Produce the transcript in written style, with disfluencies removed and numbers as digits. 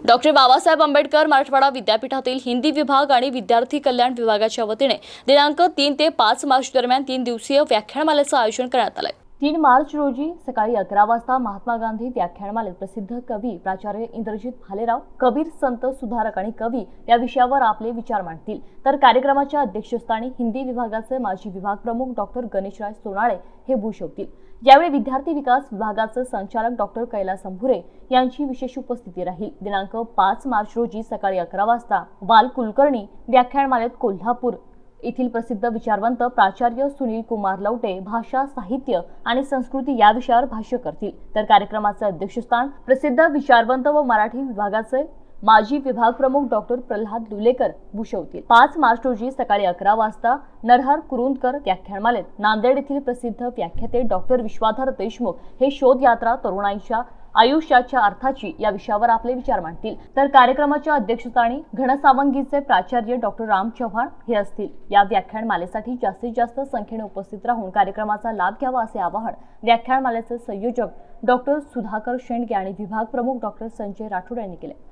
Doctor Babasaheb Ambedkar Marathwada विद्यापीठातील हिंदी विभाग आणि विद्यार्थी कल्याण विभागाच्या वतीने दिनांक 3 ते 5 मार्च दरम्यान 3 दिवसीय व्याख्यानमालेचं आयोजन करण्यात आलं. 3 मार्च रोजी सकाळी 11 वाजता महात्मा गांधी व्याख्यानमालेत प्रसिद्ध कवी प्राचार्य इंद्रजित भालेराव कबीर संत सुधारक आणि कवी या विषयावर आपले विचार मांडतील. तर कार्यक्रमाच्या अध्यक्षस्थानी हिंदी विभागाचे माजी विभाग प्रमुख डॉक्टर गणेशराज सोनाळे हे भूषवतील. यावेळी विद्यार्थी विकास विभागाचे संचालक डॉक्टर कैलास अंभुरे यांची विशेष उपस्थिती राहील. दिनांक 5 मार्च रोजी सकाळी 11 वाजता बाल कुलकर्णी व्याख्यानमालेत कोल्हापूर येथील प्रसिद्ध विचारवंत प्राचार्य सुनील कुमार लवटे भाषा साहित्य आणि संस्कृती या विषयावर भाष्य करतील. तर कार्यक्रमाचे अध्यक्षस्थान प्रसिद्ध विचारवंत व मराठी विभागाचे माजी विभाग प्रमुख डॉक्टर प्रल्हाद लुलेकर भूषवतील. 5 मार्च रोजी सकाळी 11 वाजता नरहर कुरुंदकर व्याख्यानमालेत नांदेड येथील प्रसिद्ध व्याख्याते डॉक्टर विश्वाधर देशमुख हे शोध यात्रा तरुणाईच्या आयुष्याच्या अर्थाची या विषयावर आपले विचार मांडतील. तर कार्यक्रमाच्या अध्यक्षस्थानी घनसावंगीचे प्राचार्य डॉक्टर राम चव्हाण हे असतील. या व्याख्यानमालेसाठी जास्तीत जास्त संख्येने उपस्थित राहून कार्यक्रमाचा लाभ घ्यावा असे आवाहन व्याख्यानमालेचे संयोजक डॉक्टर सुधाकर शेंडगे आणि विभाग प्रमुख डॉक्टर संजय राठोड यांनी केले.